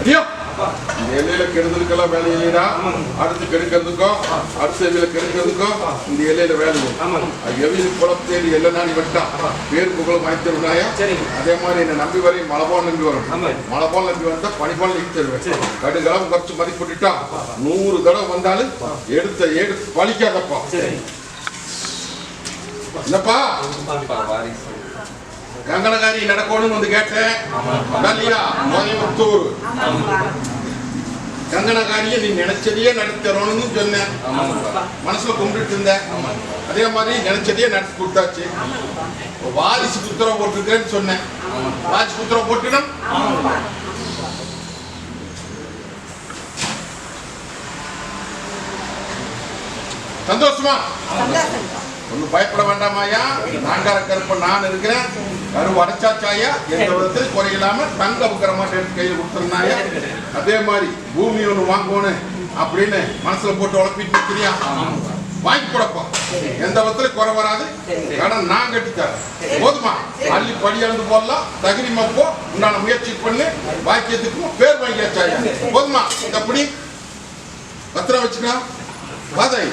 ஐயோ எல்லையில கெடுதலுக்கெல்லாம் வேலை இல்லையா? அடுத்து கெடுக்கிறதுக்கும் அடுத்த எல்லையில கெடுக்கிறதுக்கும் இந்த எல்லையில வேலை எவையில் குளம் தேடி எல்லை நாடி வெட்டா பேர் புகழும் வாங்கி தருவாயா? அதே மாதிரி என்ன நம்பி வரையும் மழை போல் நம்பி வரும். மழை போல் நம்பி வந்தா பனி போல் நம்பி தருவேன். கடுகளவு குறைச்சு மதிப்பிட்டுட்டா 100 தடவை வந்தாலும் எடுத்து பழிக்காதப்பா. என்னப்பா கங்கணகாரி நடக்கணும்னு வந்து கேட்டேன் இல்லையா? கோயம்புத்தூர் கங்கணகாரியை நீ நினைச்சதையே நடத்தணும்னு சொன்னேன். மனசுல கும்பிட்டு இருந்தேன். அதே மாதிரி நினைச்சதையே நடத்தி கொடுத்தாச்சு. வாரிசு உத்தரவு போட்டிருக்கேன்னு சொன்னேன். வாரிசு உத்தரவு போட்டுடும். சந்தோஷமா? ஒன்னும் பயப்பட வேண்டாமாயா. நாங்கார கருப்ப நான் இருக்கிறேன். கருவு அடைச்சாச்சாயா. எந்த விதத்தில் குறையில்லாம தங்க புக்கரமாட்ட எடுத்து கையில் கொடுத்துருந்தாயா. அதே மாதிரி பூமி ஒண்ணு வாங்கணும் அப்படின்னு மனசுல போட்டு உழப்பிட்டு நிற்கிறியா? வாங்கி கொடுப்பா. எந்த விதத்துல குறை வராது. கடன் நான் கட்டித்தரேன். போதுமா? அள்ளி படியாந்து போடலாம். தகுதிமப்போ உண்டான முயற்சி பண்ணு. வாக்கியத்துக்கும் பேர் வாங்கியாச்சாயா. போதுமா? அப்படி பத்திரம் வச்சுக்கா. வாதை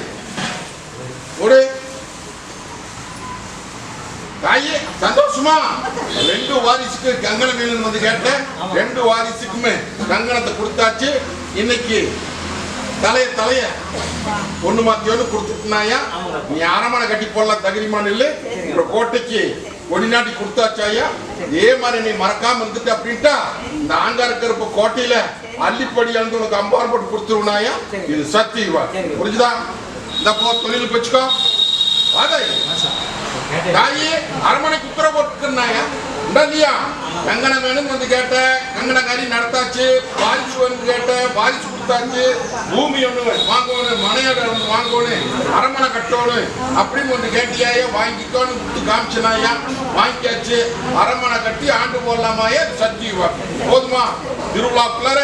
ஒரு தாயே சந்தோஷமா? 2 வாரிசுக்கு கங்கணம் வேணும்னு வந்து கேட்டேன். 2 வாரிசுக்குமே கங்கணத்தை கொடுத்தாச்சு. இன்னைக்கு தலைய ஒண்ணு மாத்தியோன்னு கொடுத்துட்டுனாயா. நீ அரமனை கட்டி போடலாம். தகுதிமான இல்ல. கோட்டைக்கு கொடிநாட்டி கொடுத்தாச்சாயா. இதே மாதிரி நீ மறக்காம இருந்துட்டு அப்படின்ட்டா இந்த ஆங்கார கருப்பு கோட்டையில அள்ளிப்படி வந்து உனக்கு அம்பார் போட்டு கொடுத்துருவனாயா. இது சத்தியவா? புரிஞ்சுதா? இந்த போ தொழிலுக்கு வச்சுக்கோ. வாதை தாயே அரமனைக்கு உத்தரவு போட்டுருந்தாயா இல்லையா? கங்கணம் வேணும் வந்து கேட்ட. கங்கணக்காரி நடத்தாச்சு. வாரிசு வந்து கேட்ட. வாரிசு கொடுத்தாச்சு. பூமி ஒண்ணு வாங்கணும். மனையோட ஒண்ணு வாங்கணும். அரமனை கட்டணும் அப்படின்னு ஒன்று கேட்டியாயா. வாங்கிக்கோன்னு கொடுத்து காமிச்சனாயா. வாங்கியாச்சு. அரமனை கட்டி ஆண்டு போடலாமாயா. சத்தியவா? போதுமா? திருவிழாக்குள்ளார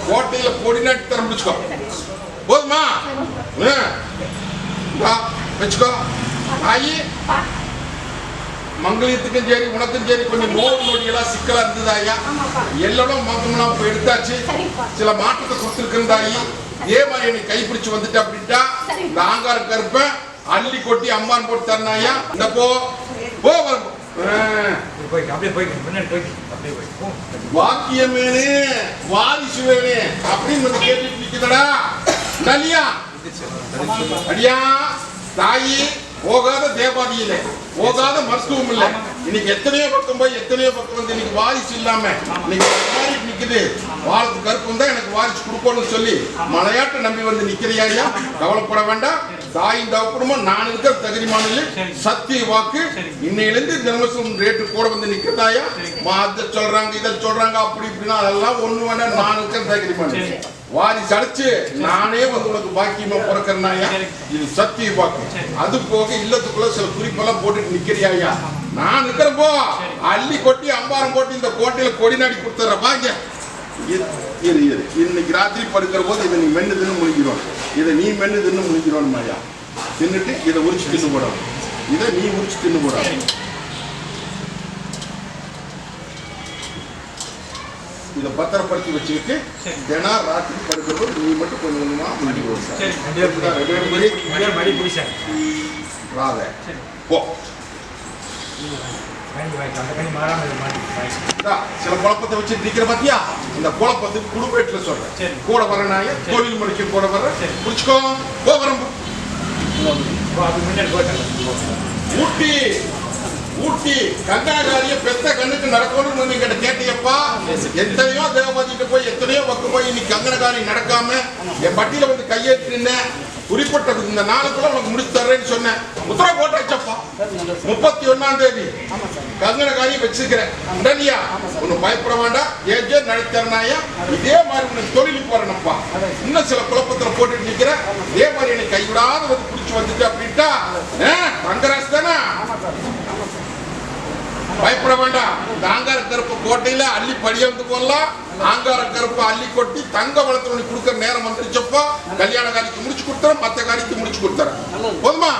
கோட்டையில கொடி நாட்டி தர முடிச்சுக்கோ. போதுமா? வச்சுக்கோ. தாயி மங்களத்துக்கும் சரி உனக்கும் சரி கொஞ்சம் நோவு நொடியெல்லாம் சிக்கலா இருந்ததாயா. எல்லாம் மங்கம்லாம் இப்ப எடுத்தாச்சு. சில மாற்றத்தை கொடுத்துருக்கந்தாயி. இதே மாதிரி என்னை கைப்பிடிச்சு வந்துட்டு அப்படின்ட்டா இந்த ஆங்கார கருப்ப அள்ளி கொட்டி அம்மான் போட்டு தரனாயா. இந்த போ வாக்கியம் வேணு வாரிசு வேணு அப்படின்னு வந்து கேட்டுட்டு நிக்குதடா. இல்லையா? அடியா தாயி போகாத தேவாதியில போகாத மருத்துவம் இல்லை. இன்னைக்கு எத்தனையோ பக்கம் போய் எத்தனையோ பக்கம் வந்து இன்னைக்கு வாரிசு இல்லாம இன்னைக்கு நிக்குது. வாரத்து கருப்பு தான் எனக்கு வாரிசு கொடுக்கணும்னு சொல்லி மலையாட்ட நம்பி வந்து நிக்கிறியா. கவலைப்பட வேண்டாம். தாயின் தவப்படமா நான் இருக்கிற தகுதிமான சத்திய வாக்கு. இன்னையிலிருந்து தினமசம் ரேட்டு கூட வந்து நிக்கிறதாயா. அதை சொல்றாங்க இதை சொல்றாங்க அப்படி இப்படின்னா அதெல்லாம் ஒண்ணு வேண்டாம். நான் இருக்கிற தகுதிமான வாரிசு அடைச்சு நானே வந்து உனக்கு பாக்கியமா பிறக்கிறனாயா. இது சத்திய வாக்கு. அது போக இல்லத்துக்குள்ள சில குறிப்பெல்லாம் போட்டுட்டு நிக்கிறியா. நான் இருக்கிறப்போ அள்ளி கொட்டி அம்பாரம் போட்டு இந்த கோட்டையில கொடி நாடி கொடுத்துற பாங்க. இன்னைக்கு ராத்திரி படுக்கிற போது இதை நீ மென்னு தின்னு முடிக்கிறோம். இதை நீ மென்னு தின்னு முடிக்கிறோம் மாயா. தின்னுட்டு இதை உரிச்சு தின்னு போடாது. இதை நீ உரிச்சு தின்னு போடாது. இதை பத்திரப்படுத்தி வச்சுக்கிட்டு தினம் ராத்திரி படுக்கிறது நீ மட்டும் கொஞ்சம் கொஞ்சமா போ. சில குழப்பத்தை வச்சு நிக்கிற பாத்தியா. இந்த குழப்பத்துக்கு குடும்பத்துல சொல்றேன். கூட வரனாய தொழில் முடிக்க கூட வர புடிச்சுக்கோ. போ வரம்பு ஊட்டி ஊட்டி கங்கணகாரிய பெத்த கண்ணுக்கு நடக்கணும்னு நீங்க கேட்டியப்பா. எத்தனையோ தேவபாதிட்டு போய் எத்தனையோ பக்கம் போய் இன்னைக்கு கங்கணகாரி நடக்காம என் பட்டியல வந்து கையேற்றின குறிப்பிட்ட இந்த நாளுக்குள்ள உனக்கு முடிச்சு தர்றேன்னு சொன்னேன். உத்தரவு போட்டாச்சப்பா. 31ஆம் தேதி கங்கணகாரியை வச்சிருக்கிறேன். இல்லையா? ஒன்னும் பயப்பட வேண்டாம். ஏஜே நடத்தறனாயா. இதே மாதிரி உனக்கு தொழிலுக்கு வரணும்ப்பா. இன்னும் சில குழப்பத்துல போட்டுட்டு நிக்கிறேன். இதே மாதிரி என்னை கைவிடாத வந்து பிடிச்சு வந்துட்டு அப்படின்ட்டா ரங்கராஜ் தானே. பயப்பட வேண்டாம். தாங்கார கருப்பு கோட்டையில அள்ளி படிய வந்து போடலாம். ஆங்கார கருப்பு அள்ளி கொட்டி தங்க வளர்த்து கொடுக்கற நேரம் வந்துருச்சப்பா. கல்யாண காரியத்தை முடிச்சு கொடுத்துறேன், மத்த காரியத்தை முடிச்சு கொடுத்துறேன். போதுமா?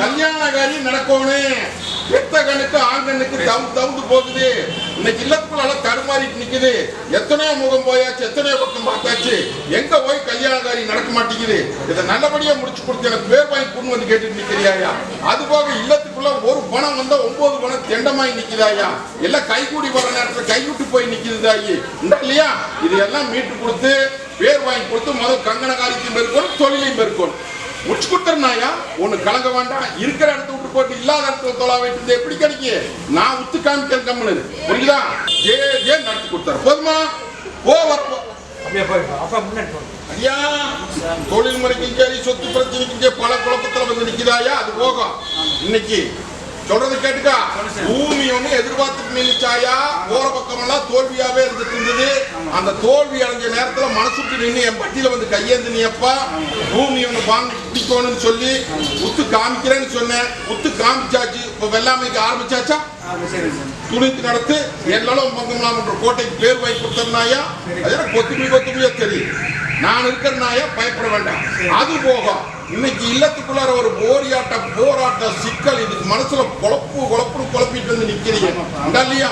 கல்யாண காரியம் நடக்கணும். பெத்த கண்ணுக்கு ஆண்கண்ணுக்கு தவுந்து போகுது. இன்னைக்கு இல்லத்துக்குள்ள தடுமாறிட்டு நிக்குது. எத்தனையோ முகம் போயாச்சு, எத்தனையோ பக்கம் பார்த்தாச்சு, எங்க போய் கல்யாண காரியம் நடக்க மாட்டேங்குது. இதை நல்லபடியா முடிச்சு கொடுத்து எனக்கு பேர் வாங்கி கொண்டு வந்து கேட்டுட்டு நிக்கிறியா? அது போக இல்லத்துக்குள்ள ஒரு பணம் வந்தா 9 பணம் தெண்டமாய் நிக்குதாயா? எல்லாம் கைகூடி வர நேரத்துல கைவிட்டு போய் நிக்குதாயி இல்லையா? இது எல்லாம் மீட்டு கொடுத்து பேர் வாங்கி கொடுத்து முதல் கங்கண காரியத்தையும் பெருக்கணும், தொழிலையும் பெருக்கணும். முடிச்சு கொடுத்துருனாயா? ஒண்ணு கலங்க வேண்டாம். இருக்கிற இடத்த விட்டு போட்டு இல்லாத இடத்துல தொலை வைட்டு எப்படி கிடைக்கும்? நான் உத்து காமிக்கிறேன் கம்முனு. புரியுதா? ஜே நடத்தி கொடுத்தாரு. போதுமா? வரப்போ ஐயா தொழில் முறைக்கும் சரி, சொத்து பிரச்சனைக்கும் சரி, பல குழப்பத்துல வந்து நிக்குதாயா? அது போகும். இன்னைக்கு சொல்றது கேட்டுக்கா. பூமி ஒண்ணு எதிர்பார்த்துட்டு நின்னுச்சாயா? போற பக்கம் எல்லாம் தோல்வியாவே இருந்துட்டு இருந்தது. அந்த தோல்வி அடைஞ்ச நேரத்துல மனசுட்டு நின்று என் பட்டியல வந்து கையேந்து நீப்பா பூமி ஒண்ணு வாங்கி பிடிக்கணும்னு சொல்லி உத்து காமிக்கிறேன்னு சொன்னேன். உத்து காமிச்சாச்சு. இப்ப வெள்ளாமைக்கு ஆரம்பிச்சாச்சா? துணித்து நடத்து எல்லாரும் பங்கம்லாம் கோட்டைக்கு பேர் வாங்கி கொடுத்தனாயா? அதெல்லாம் கொத்துமையா தெரியும். நான் இருக்கிறனாயா பயப்பட வேண்டாம். அது போகும். இன்னைக்கு இல்லத்துக்குள்ளார ஒரு போராட்ட சிக்கல். இதுக்கு மனசுல குழப்பிட்டு வந்து நிக்கிறீங்க இல்லையா?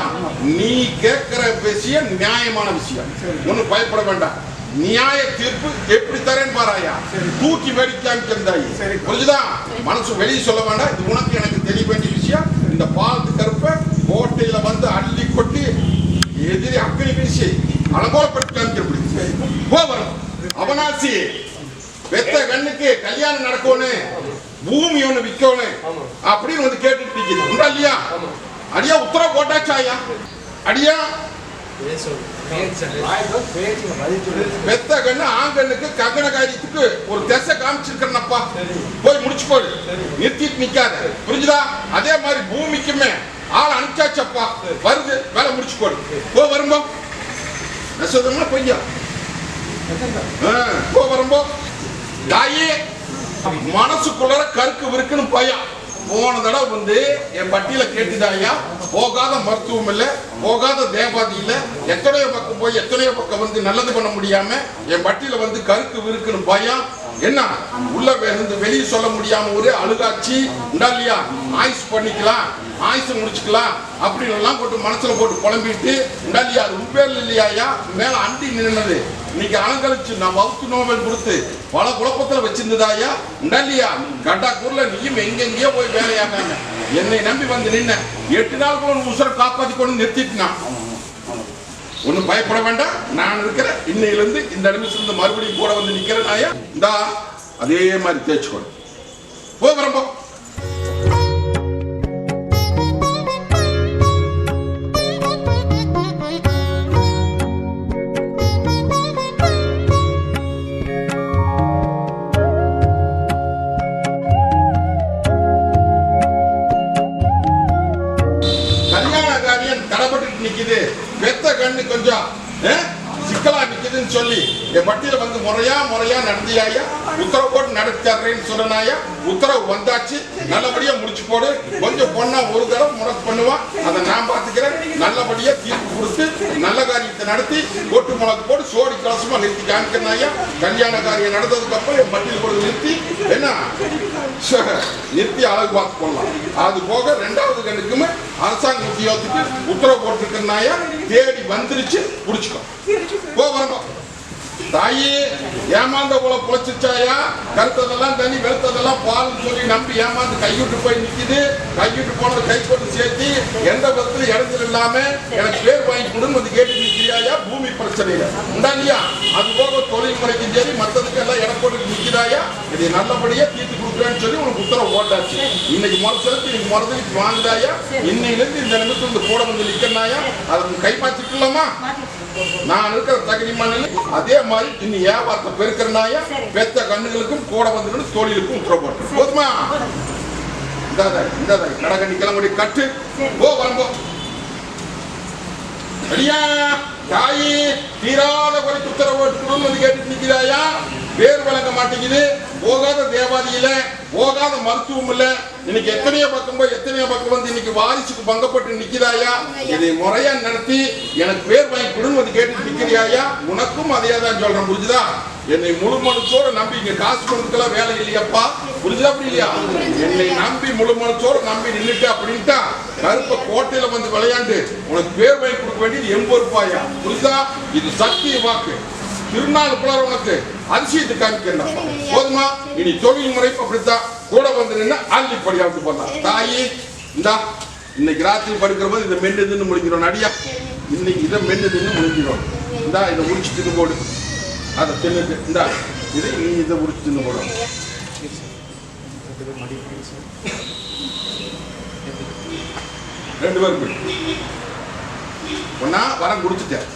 நீ கேட்கிற விஷயம் நியாயமான விஷயம். ஒன்னும் பயப்பட வேண்டாம். நியாய தீர்ப்பு எப்படி தரேன்னு பாராயா? தூக்கி வெடிக்காமிச்சிருந்தாய். புரிஞ்சுதா? மனசு வெளியே சொல்ல வேண்டாம். இது உனக்கு எனக்கு தெரிய வேண்டிய விஷயம். இந்த பாலத்து கருப்பை கோட்டையில வந்து அள்ளி கொட்டி எதிரி அக்கனி வீசி அலங்கோலப்படுத்தி காமிக்க வரும். அவனாசி பெத்த கண்ணுக்கு கல்யாணம் நடக்கணும், பூமி ஒண்ணு விற்கணும் அப்படின்னு வந்து கேட்டுட்டு நிக்குது இல்லையா? அடியா உத்தரவு போட்டாச்சாயா? அடியா பெத்த கண்ணு ஆண்கண்ணுக்கு கங்கண காரியத்துக்கு ஒரு திசை காமிச்சிருக்கிறப்பா. போய் முடிச்சு போடு, நிறுத்திட்டு நிக்காத. புரிஞ்சுதா? அதே மாதிரி பூமிக்குமே ஆள் அனுப்பிச்சாச்சப்பா. வருது, வேலை முடிச்சு போடு. வரும்போ நெசமா பொய்யா வரும்போ தாயே மனசுக்குள்ள கருக்கு விருக்குன்னு பயம். போன தடவை வந்து என் பட்டியல கேட்டுதாயா? போகாத மருத்துவம் இல்ல, போகாத தேவாதி இல்ல. எத்தனையோ பக்கம் போய் எத்தனையோ பக்கம் வந்து நல்லது பண்ண முடியாம என் பட்டியல வந்து கருக்கு விருக்குன்னு பயம். என்ன உள்ள இருந்து வெளியே சொல்ல முடியாம ஒரு அழுகாட்சி இல்லையா? ஆயுஸ் பண்ணிக்கலாம், ஆயுசை முடிச்சுக்கலாம் அப்படின்னு எல்லாம் போட்டு மனசுல போட்டு குழம்பிட்டு இல்லையா? அது உண்மையில இல்லையா? மேல அண்டி நின்னது இன்னைக்கு அலங்கழிச்சு நான் வகுத்து நோவல் கொடுத்து பல குழப்பத்துல வச்சிருந்ததாயா? இல்லையா? கட்டாக்கூர்ல நீயும் எங்கெங்கயோ போய் வேலையாகாம என்னை நம்பி வந்து நின்ன 8 நாளுக்குள்ள உசுரை காப்பாத்தி கொண்டு நிறுத்திட்டுனான். ஒன்னும் பயப்பட வேண்டாம். நான் இருக்கிறேன். இன்னையிலிருந்து இந்த நிமிஷம் மறுபடியும் கூட வந்து நிக்கிறேன். நாயா இந்தா அதே மாதிரி தேய்ச்சிக்கணும். போய் வரப்போ நிக்குது. பெத்த கண்ணு கொஞ்சம் சிக்கலா நிக்குதுன்னு சொல்லி என் பட்டியல வந்து முறையா நடந்தியாயா? உத்தரவு போட்டு நடத்திடுறேன்னு சொன்னாயா? உத்தரவு வந்தாச்சு. நல்லபடியா முடிச்சு போடு. கொஞ்சம் பொண்ணா ஒரு தடவை முடக்கு பண்ணுவான், அதை நான் பாத்துக்கிறேன். நல்லபடியா தீர்ப்பு கொடுத்து நல்ல காரியத்தை நடத்தி கொட்டு முளக்கு போட்டு சோடி கலசமா நிறுத்தி காமிக்கிறனாயா? கல்யாண காரியம் நடந்ததுக்கு அப்புறம் என் பட்டியல் கூட நிறுத்தி என்ன நிறுத்தி அழகு பார்த்து போடலாம். அது போக 2வது கண்ணுக்குமே அரசாங்க உத்தியோகத்துக்கு உத்தரவு போட்டிருக்கனாயா? தேடி வந்துருச்சு, புடிச்சுக்கோ. வரணும் தாயி. ஏமாந்த போல புழைச்சிச்சாயா? கருத்ததெல்லாம் தண்ணி வெளுத்ததெல்லாம் பால் சொல்லி நம்பி ஏமாந்து கைவிட்டு போய் நிக்குது. கைவிட்டு போனது கை கொண்டு சேர்த்து எந்த விதத்துல இடத்துல இல்லாம எனக்கு பேர் வாங்கி கொடுன்னு வந்து கேட்டு நிற்கிறாயா? பூமி பிரச்சனையில உண்டானியா? அது போக தொழில் முறைக்கும் சரி மற்றதுக்கு எல்லாம் இடம் போட்டு நிற்கிறாயா? இதை நல்லபடியா தீர்த்து கொடுக்குறேன்னு சொல்லி உனக்கு உத்தரவு ஓட்டாச்சு. இன்னைக்கு முறைச்சலுக்கு இன்னைக்கு முறைதலுக்கு வாங்குதாயா? இன்னையிலிருந்து இந்த நிமிஷம் இந்த கூட வந்து நிற்கிறாயா? அதை கைப்பாற்றிக்கலாமா? நான் இருக்கிற தகுதி மண்ணில் அதே மாதிரி இன்னும் வியாபாரத்தை பெருக்கிறனாயா? பெத்த கண்ணுகளுக்கும் கூட வந்து தொழிலுக்கும் உத்தரவு போட்டு போதுமா? இந்த கடகண்ணி கிளம்பி கட்டு. வரம்போ அடியா தாயி தீராத குறைக்கு உத்தரவு போட்டு வந்து கேட்டு நிற்கிறாயா? பேர் வழங்க மாட்டேங்குது. போகாத தேவாதி இல்ல, போகாத மருத்துவம் இல்ல, இன்னைக்கு எத்தனையோ பக்கம் வந்து இன்னைக்கு வாரிசுக்கு பங்கப்பட்டு நிக்கிறாயா? இதை முறையா நடத்தி எனக்கு பேர் வாங்கி கொடுன்னு வந்து கேட்டு நிக்கிறியாயா? உனக்கும் அதே தான் சொல்றேன், புரிஞ்சுதா? என்னை முழு மனசோட நம்பி இங்க காசு கொண்டுக்கெல்லாம் வேலை இல்லையாப்பா, புரிஞ்சுதா? அப்படி இல்லையா? என்னை நம்பி முழு மனசோட நம்பி நின்றுட்டு அப்படின்ட்டா கருப்ப கோட்டையில வந்து விளையாண்டு உனக்கு பேர் வாங்கி கொடுக்க வேண்டியது 80 ரூபாயா, புரியுதா? இது சத்திய வாக்கு. திருநாளுக்குள்ள உனக்கு அதிசயத்தை காமிக்கிறேன். போதுமா? இனி தொழில் முறை அப்படித்தான் கூட வந்து நின்று அள்ளிப்படியாவது பண்ணலாம். தாயி இந்தா இன்னைக்கு ராத்திரி படுக்கிற போது இதை மென்னு தின்னு முடிக்கிறோம். அடியா இன்னைக்கு இதை மென்னு தின்னு முடிக்கிறோம். இந்தா இதை உரிச்சு தின்னு போடு. அதை தின்னுட்டு இந்தா இதை நீ இதை உரிச்சு தின்னு போடும். 2 பேருக்கு ஒன்னா வரம் கொடுத்துட்டேன்.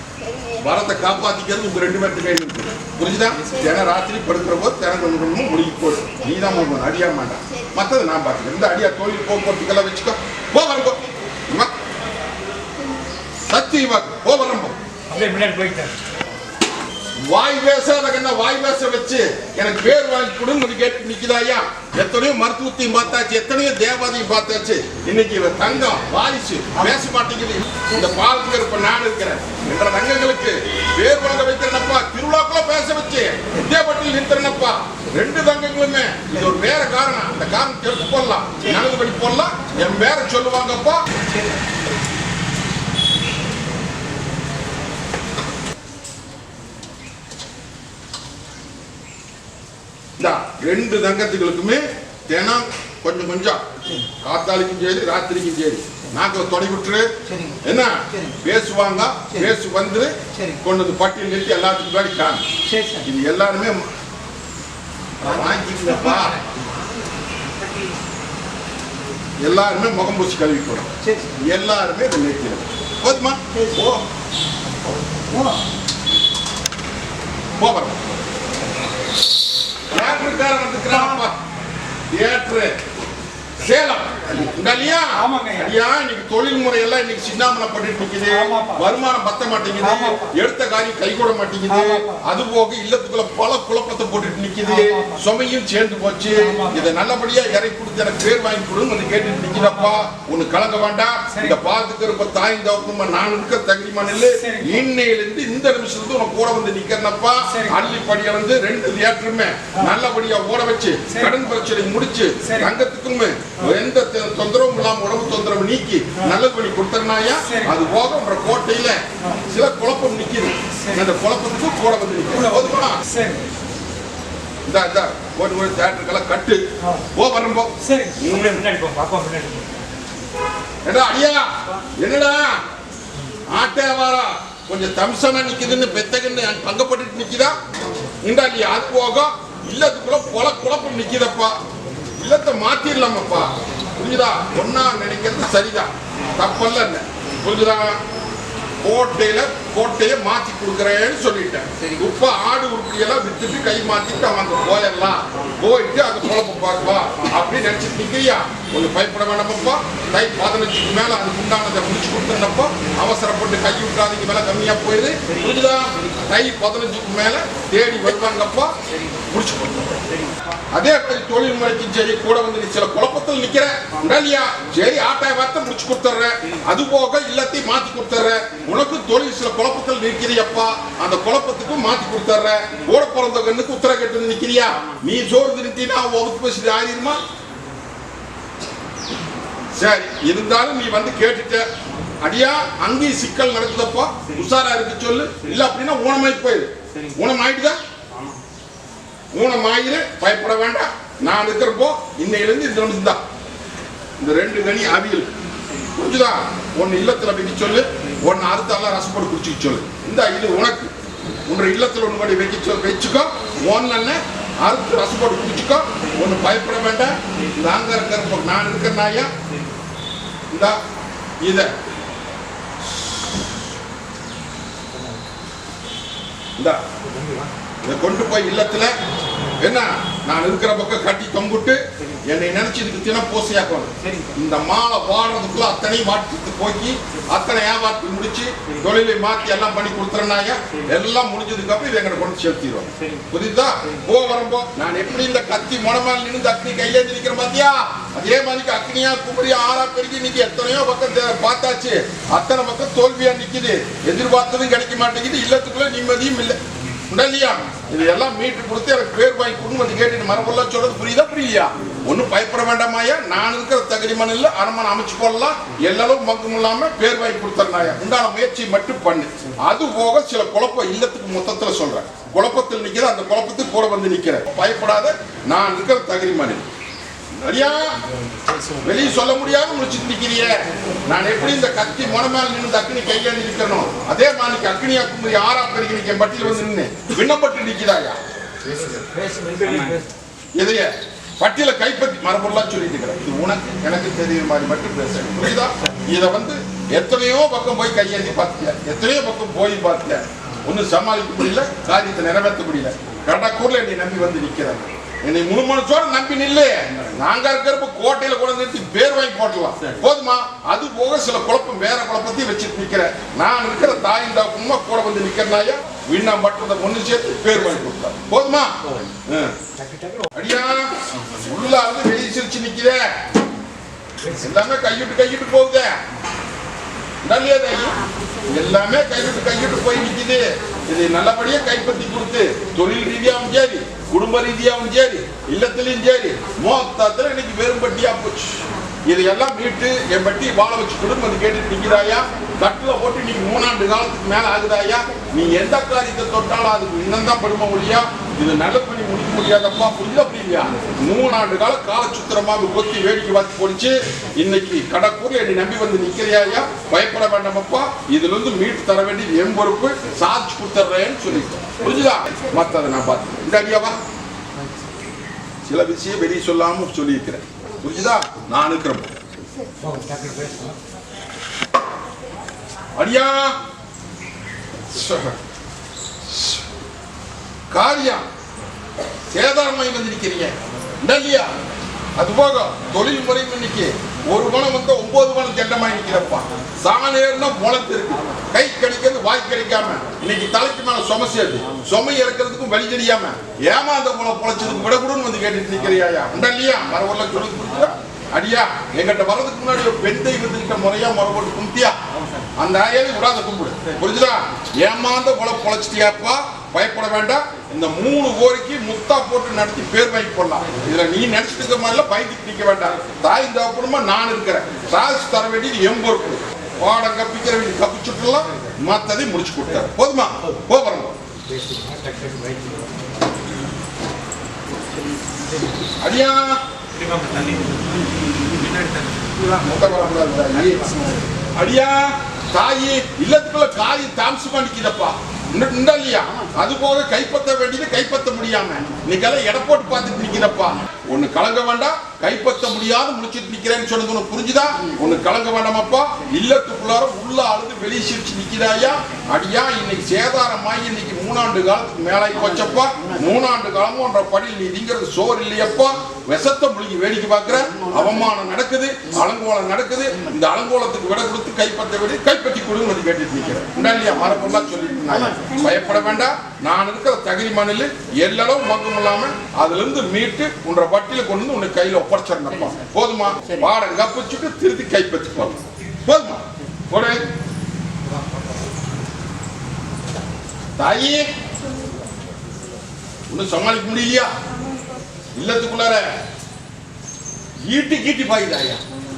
வரத்தை காப்பாத்திக்கிறது உங்க 2 பேருக்கு கையில் இருக்கு, புரிஞ்சுதா? தின ராத்திரி படுக்கிற போது தினம் கொஞ்சம் முடிக்க போடு. நீ தான் முடிக்கணும், அடியா மாட்டான். மற்றது நான் பார்த்துக்கிறேன். இந்த அடியா தொழில் போக்குவரத்துக்கெல்லாம் வச்சுக்கோ. போ வரம்போ சத்தியமா போ வரம்போ. வாய் பேசாத வாய் பேச வச்சு எனக்கு பேர் வாங்கி கொடுன்னு கேட்டு நிக்கிறாயா? எத்தனையோ மருத்துவத்தையும் பார்த்தாச்சு, எத்தனையோ தேவாதையும் பார்த்தாச்சு. இன்னைக்கு இவன் தங்கம் வாரிசு பேச மாட்டேங்குது. இந்த பாலத்துக்கு இப்ப நான் இருக்கிறேன் என்ற தங்கங்களுக்கு பேர் வாங்க வைக்கிறேனப்பா. திருவிழாக்குள்ள பேச வச்சு வித்தியாபட்டியில் நிறுத்துறேனப்பா. 2 தங்கங்களுமே இது ஒரு வேற காரணம். அந்த காரணம் தெரிஞ்சு போடலாம், நல்லது படி போடலாம். என் பேரை சொல்லுவாங்கப்பா. இந்த 2 தங்கத்துகளுக்குமே தினம் கொஞ்சம் கொஞ்சம் காத்தாலிக்கும் சரி ராத்திரிக்கும் சரி நாக்கில் தொடங்கி விட்டுரு. என்ன பேசுவாங்க, பேசு வந்து கொண்டு வந்து பட்டியல் நிறுத்தி எல்லாத்துக்கும் முன்னாடி காணும். இது எல்லாருமே வாங்கிக்கப்பா. எல்லாருமே முகம் பூசி கழுவிக்கணும். எல்லாருமே இதை நிறுத்திடும். போதுமா? போகிறோம். தியேட்டருக்காரன் வந்துக்கிறான்ப்பா. தியேட்டரு சேலம் இல்லையா? இன்னைக்கு தொழில் முறையெல்லாம் இன்னைக்கு சின்னாமனப்பட்டு நிக்குது. வருமானம் பத்த மாட்டேங்குது. எடுத்த காரியம் கை கூட மாட்டேங்குது. அது போக இல்லத்துக்குள்ள பல குழப்பத்தை போட்டுட்டு நிக்குது. சுமையும் சேர்ந்து போச்சு. இதை நல்லபடியா இறக்கி கொடுத்து எனக்கு பேர் வாங்கி கொடுன்னு வந்து கேட்டுட்டு நிக்கிறப்பா. ஒண்ணு கலங்க வேண்டாம். இந்த பாத்துக்கு இருப்ப தாய் தவக்குமா நான் இருக்க தகுதிமான இல்லை. இன்னையிலிருந்து இந்த நிமிஷத்துக்கு உனக்கு கூட வந்து நிக்கிறனப்பா. அள்ளிப்படியை வந்து 2 தியேட்டருமே நல்லபடியா ஓட வச்சு கடன் பிரச்சனை முடிச்சு தங்கத்துக்கும் எந்த தொந்தரவும் இல்லாம உடம்பு தொந்தரவு நீக்கி நல்லது பண்ணி கொடுத்தனாயா? அது போக உங்க கோட்டையில சில குழப்பம் நிக்குது. அந்த குழப்பத்துக்கு கூட வந்து நிக்குது. இந்த தியேட்டருக்கெல்லாம் கட்டு போ வரம்போ. ஐயா என்னடா ஆட்டே வாரா கொஞ்சம் தம்சமா நிக்குதுன்னு பெத்தகன்னு பங்கப்பட்டு நிக்குதா? இந்தா இல்லையா? அது போக இல்லத்துக்குள்ள பல குழப்பம் நிக்குதப்பா. இல்லத்தை மாத்திரலாமப்பா, புரியுதா? ஒன்னா நினைக்கிறது சரிதான், தப்பல்ல. என்ன புரிஞ்சுதா? கோட்டையை மாத்தி கொடுக்குறேன்னு சொல்லிட்டேன். இப்ப ஆடு உருப்படியெல்லாம் வித்துட்டு கை மாத்திட்டு அவன் போயிடலாம். போயிட்டு அந்த குழப்ப பார்ப்பா அப்படின்னு நினைச்சிட்டு நிக்கிறியா? ஒண்ணு பயப்பட வேண்டாமப்பா. தை 15க்கு மேல அதுக்கு உண்டானதை முடிச்சு கொடுத்துருந்தப்போ அவசரப்பட்டு கை விட்டாதீங்க, விலை கம்மியா போயிரு. புரிஞ்சுதா? தை 15க்கு மேல தேடி வருவாங்கப்பா, முடிச்சு கொடுத்துருங்க. அதே தொழில் முறைக்கும் சரி கூட வந்து நீ சில குழப்பத்தில் நிக்கிற இல்லையா? சரி ஆட்டாய் வார்த்தை முடிச்சு கொடுத்துட்றேன். அது போக இல்லத்தையும் மாத்தி கொடுத்துட்றேன். உனக்கு தொழில் சில குழப்பத்தில் நிற்கிறியப்பா. அந்த குழப்பத்துக்கு மாத்தி கொடுத்துட்றேன். ஓட பிறந்த கண்ணுக்கு உத்தர கட்டு நிக்கிறியா? நீ சோறு திருத்தினா ஒதுக்கு பேசி ஆயிருமா? சரி இருந்தாலும் நீ வந்து கேட்டுட்ட. அடியா அங்கேயும் சிக்கல் நடக்குதப்பா, உஷாரா இருக்கு சொல்லு. இல்ல அப்படின்னா ஊனமாயிட்டு போயிரு. ஊனமாயிட்டுதான் ஊனமாயிரு, பயப்பட வேண்டாம். நான் இருக்கிறப்போ இன்னையிலிருந்து இந்த நிமிஷம் தான் இந்த 2 கனி அவியல் புரிஞ்சுதா? ஒன்னு இல்லத்துல வைக்க சொல்லு, ஒன்னு அறுத்தால ரசப்போடு குடிச்சுக்க சொல்லு. இந்த இது உனக்கு உன்னுடைய இல்லத்துல ஒன்று வச்சுக்கோ. ஒன்னு அறுத்து ரசப்போடு குடிச்சுக்கோ. ஒன்னு பயப்பட வேண்டாம். நாங்க இருக்கிறப்போ நான் இருக்கிறனாயா இந்த இத இந்த இதை கொண்டு போய் இல்லத்துல என்ன நான் இருக்கிற பக்கம் கட்டி தொங்குட்டு என்னை நினைச்சு இதுக்கு தினம் பூசையாக்கணும். இந்த மாலை வாடுறதுக்குள்ள அத்தனை மாற்றத்துக்கு போக்கி அத்தனை வியாபாரத்தை முடிச்சு தொழிலை மாற்றி எல்லாம் பண்ணி கொடுத்துறனாங்க. எல்லாம் முடிஞ்சதுக்கு அப்புறம் இதை எங்களை கொண்டு செலுத்திடுவோம். புரியுதா? வரும்போ நான் எப்படி இந்த கத்தி முனமால் நின்று அக்னி கையேந்தி நிற்கிற பாத்தியா, அதே மாதிரி அக்னியா குமரியா ஆறா பெருகி இன்னைக்கு எத்தனையோ பக்கம் பார்த்தாச்சு. அத்தனை பக்கம் தோல்வியா நிக்குது. எதிர்பார்த்ததும் கிடைக்க மாட்டேங்குது. இல்லத்துக்குள்ள நிம்மதியும் இல்லை. இல்லையா? இது எல்லாம் மீட்டு கொடுத்து எனக்கு பேர் வாங்கி கொடுன்னு வந்து கேட்டு மரபெல்லாம் சொல்றது புரியுதா புரியலையா? ஒன்னும் பயப்பட வேண்டாமாயா. நான் இருக்கிற தகுதி மண்ணில் அரண்மனை அமைச்சு போடலாம். எல்லாரும் பங்கும் இல்லாம பேர் வாங்கி கொடுத்துறாயா. உண்டான முயற்சி மட்டும் பண்ணு. அது போக சில குழப்பம் இல்லத்துக்கு மொத்தத்துல சொல்றேன். குழப்பத்தில் நிக்கிற அந்த குழப்பத்துக்கு கூட வந்து நிக்கிறேன். பயப்படாத. நான் இருக்கிற தகுதி மண்ணில் சரியா? வெளியே சொல்ல முடியாம முடிச்சுட்டு நிக்கிறிய. நான் எப்படி இந்த கத்தி முனமேல் நின்று அக்னி கையாண்டு நிற்கணும், அதே மாதிரி அக்னியா குமரி ஆறா பெருகி நிக்க பட்டியல் வந்து நின்று விண்ணப்பட்டு நிக்கிறாயா? எதைய பட்டியல கைப்பற்றி மரபொருளாம் சொல்லிட்டு இருக்கிறேன். இது உனக்கு எனக்கு தெரியுற மாதிரி மட்டும் பேச புரியுதா? இதை வந்து எத்தனையோ பக்கம் போய் கையேந்தி பார்த்தியா, எத்தனையோ பக்கம் போய் பார்த்தியா, ஒன்னும் சமாளிக்க முடியல, காரியத்தை நிறைவேற்ற முடியல. கடக்கூர்ல என்னை நம்பி வந்து நிக்கிறாங்க. என்னை முழு மனசோட நம்பி நில்ல. நாங்க இருக்கிறப்ப கோட்டையில கூட நிறுத்தி பேர் வாங்கி போட்டலாம். போதுமா? அது போக சில குழப்பம் வேற குழப்பத்தையும் வச்சுட்டு நிக்கிறேன். நான் இருக்கிற தாயின் தாக்குமா கூட வந்து நிக்கிறனாயா வீணா மட்டும் ஒண்ணு சேர்த்து பேர் வாங்கி கொடுத்தா போதுமா? அடியா உள்ள வந்து வெளியே சிரிச்சு நிக்கிற எல்லாமே கையிட்டு போகுது. எல்லாமே கைவிட்டு போய் நிக்குது. இது நல்லபடியா கைப்பற்றி கொடுத்து தொழில் ரீதியாவும் சரி, குடும்ப ரீதியாவும் சரி, இல்லத்திலையும் சரி, மொத்தத்துல இன்னைக்கு வெறும் பட்டியா போச்சு. இதையெல்லாம் மீட்டு என் பட்டி வாழ வச்சு குடும்பம் கேட்டு நிக்கிறாயா. கட்டுல போட்டு நீ 3 ஆண்டு காலத்துக்கு மேல ஆகுதாயா. நீ எந்த காரியத்தை தொட்டாலும் அதுக்கு இன்னும் தான் படும முடியா. இது நல்ல பண்ணி முடிக்க முடியாதப்பா. புரியல புரியலையா? 3 ஆண்டு கால காலச்சுத்திரமாக கொத்தி வேடிக்கை பார்த்து போடிச்சு. இன்னைக்கு கடக்கூர்ல என்னை நம்பி வந்து நிக்கிறியாயா. பயப்பட வேண்டாமப்பா. இதுல இருந்து மீட்டு தர வேண்டியது என் பொறுப்பு. சாதிச்சு கொடுத்துறேன்னு சொல்லிட்டோம். புரிஞ்சுதா? மத்ததை நான் பார்த்து இந்த அடியாவா சில விஷயம் வெளியே சொல்லாம சொல்லியிருக்கிறேன். புரிஞ்சுதா? நான் இருக்கிறேன். அடியா காரியம் சேதாரமாய் வந்து நிக்கிறீங்க இல்லையா? அது போக தொழில் முறை இன்னைக்கு ஒரு பணம் வந்து 9 பணம் திட்டமாய் நிக்கிறப்பா. சாணேர்னா முளத்து இருக்கு, கை கிடைக்கிறது வாய் கிடைக்காம இன்னைக்கு தலைக்கு மேல சுமை சேர்த்து சுமை இறக்கிறதுக்கும் வழி தெரியாம ஏமாந்த மூலம் பொழைச்சதுக்கு விடக்கூடன்னு வந்து கேட்டுட்டு நிக்கிறியா இல்லையா? மரபொருள சொல்லி கொடுத்துட்டா அடியா. எங்கிட்ட வர்றதுக்கு முன்னாடி ஒரு பெண் தெய்வத்துக்கிட்ட முறையா முறை போட்டு கும்பிட்டியா? அந்த ஆயாவை விடாத கும்பிடு. புரிஞ்சுதா? ஏமாந்த போல பொழைச்சிட்டியாப்பா. பயப்பட வேண்டாம். இந்த 3 கோரிக்கை முத்தா போட்டு நடத்தி பேர் வாங்கி போடலாம். இதுல நீ நினைச்சிட்டு இருக்க மாதிரில பயந்துட்டு நிக்க வேண்டாம். தாய் தகப்பனுமா நான் இருக்கிறேன். சாதிச்சு தர வேண்டியது என் பொறுப்பு. பாடம் கப்பிக்கிற வேண்டிய கப்பிச்சுட்டுலாம் மத்ததை முடிச்சு கொடுத்தாரு. போதுமா? போறோம். அடியா அடியா தாயி இல்லத்துக்குள்ள காரியம் தாமசமா நிக்குதப்பா. இல்லையா? அது போக கைப்பற்ற வேண்டியது கைப்பற்ற முடியாம இன்னைக்கெல்லாம் எடை போட்டு பார்த்துட்டு நிக்கிறப்பா. ஒண்ணு கலங்க வேண்டாம். கைப்பற்ற முடியாத முடிச்சிட்டு நிக்கிறேன்னு சொன்னது உனக்கு புரிஞ்சுதா? ஒண்ணு கலங்க வேண்டாமப்பா. இல்லத்துக்குள்ளார உள்ள அழுது வெளியே சிரிச்சு நிக்கிறாயா. அடியா இன்னைக்கு சேதாரமாயி இன்னைக்கு 3 ஆண்டு காலத்துக்கு மேலாகி போச்சப்பா. 3 ஆண்டு காலமும் ஒன்ற படியில் நீ திங்கிறது சோறு இல்லையப்பா. விஷத்தை முழுகி வேடிக்கை பார்க்கிற. அவமானம் நடக்குது, அலங்கோலம் நடக்குது. இந்த அலங்கோலத்துக்கு விட கொடுத்து கைப்பற்ற வேண்டிய கைப்பற்றி கொடுன்னு வந்து கேட்டுட்டு நிக்கிறேன். இல்லையா? மரப்பெல்லாம் சொல்லிட்டு பயப்பட வேண்டாம். நான் இருக்கிற தகுதி மண்ணில் எல்லளவும் மக்கம் இல்லாம அதுல இருந்து மீட்டு உன்ற பட்டியல கொண்டு வந்து உனக்கு கையில ஒப்படைச்சிடப்பா. போதுமா? பாடம் கப்பிச்சுட்டு திருத்தி கைப்பற்றி போதும். போதுமா? போடு தாயி. ஒன்னும் சமாளிக்க முடியலையா? இல்லத்துக்குள்ளார ஈட்டி பாய்தாயா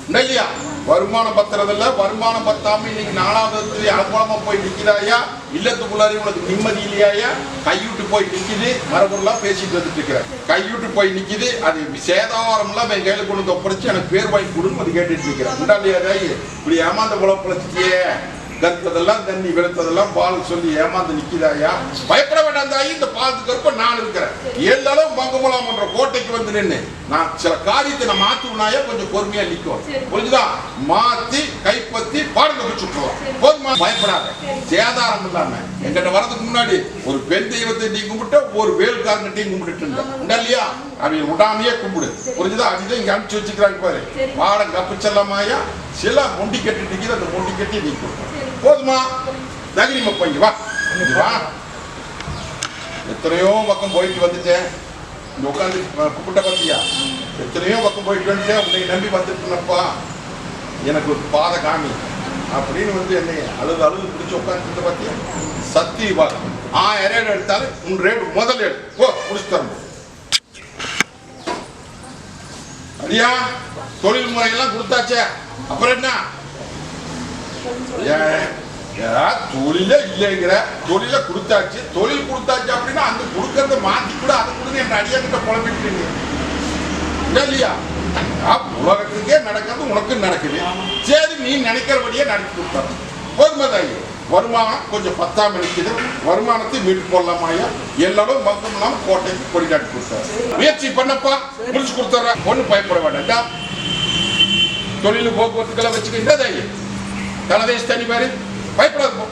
இல்லையா? வருமானம் பத்துறதில்ல. வருமானம் பத்தாம இன்னைக்கு 4வது அலங்கோலமா போய் நிக்கிறாயா. இல்லத்துக்குள்ளார உனக்கு நிம்மதி இல்லையா? கைவிட்டு போய் நிக்குது. மரபொருளா பேசிட்டு வந்துட்டு இருக்கிற கைவிட்டு போய் நிக்குது. அது சேதாரம் எல்லாம் என் கையில கொண்டு ஒப்படைச்சு எனக்கு பேர் வாங்கி கொடுன்னு கேட்டுட்டு இருக்கிறேன். இல்லையா? இப்படி ஏமாந்த போல பிழைச்சிட்டியே கருத்ததெல்லாம் தண்ணி வெளுத்ததெல்லாம் பால் சொல்லி ஏமாந்து நிக்கிறாயா? பயப்பட வேண்டாம் தாயி, இந்த பாலத்துக்கு கருப்ப நான் இருக்கிறேன். 7 அளவு பங்கமலாம் என்ற கோட்டைக்கு வந்து நின்று நான் சில காரியத்தை நான் மாத்துனாயா கொஞ்சம் பொறுமையா நிற்கும். புரிஞ்சுதா? மாத்தி கைப்பத்தி பாடல வச்சுக்கலாம். போதுமா? பயப்படாத. சேதாரம் இல்லாம எங்கிட்ட வரதுக்கு முன்னாடி ஒரு பெண் தெய்வத்தை நீ கும்பிட்ட, ஒரு வேல்காரன்கிட்டையும் கும்பிட்டு இருந்தா இல்லையா? அவங்க விடாமையே கும்பிடு. புரிஞ்சுதா? அதுதான் இங்க அனுப்பிச்சு வச்சுக்கிறாங்க பாரு. பாடம் கப்பிச்சல்லாமாயா சில மொண்டி கட்டி நிற்கிது, அந்த மொண்டி கட்டி நீக்கும். போதுமா? தகிரிமா போய் வா. வா. எத்தனையோ பக்கம் போயிட்டு வந்துட்டேன். இங்க உட்காந்து கூப்பிட்ட பத்தியா? எத்தனையோ பக்கம் போயிட்டு வந்துட்டேன். உன்னை நம்பி வந்துட்டுனப்பா, எனக்கு ஒரு பாத காமி அப்படின்னு வந்து என்னை அழுது பிடிச்சி உட்காந்து பத்தியா? சத்தியமா 1000 எடுத்தாலும் உன் ரேட் முதல் எடு. போ முடிச்சு தரணும். அடியா தொழில் முறையெல்லாம் கொடுத்தாச்சே, அப்புறம் என்ன? தொழில இல்லைங்கிற? தொழில கொடுத்தாச்சு. தொழில் கொடுத்தாச்சு அப்படின்னா அந்த கொடுக்கறத மாத்தி கூட அதை கொடுங்க என் அடியா கிட்ட புலம்பிட்டு இல்லையா? உலகத்துக்கே நடக்கிறது உனக்கு நடக்குது. சரி, நீ நினைக்கிறபடியே நடத்தி கொடுத்தாரு. பொறுமைதாயி. வருமானம் கொஞ்சம் பத்தாம இருக்குது. வருமானத்தை மீட்டு போடலாமாயா? எல்லாரும் பக்கம் இல்லாம கோட்டைக்கு கொடி காட்டி கொடுத்தாரு. முயற்சி பண்ணப்பா, முடிச்சு கொடுத்துட்ற. ஒன்னும் பயப்பட வேண்டாம். தொழில் போக்குவரத்துக்கெல்லாம் வச்சுக்க. இந்த தாயி தலதேச தனி பாரு, பயப்படாது. போ.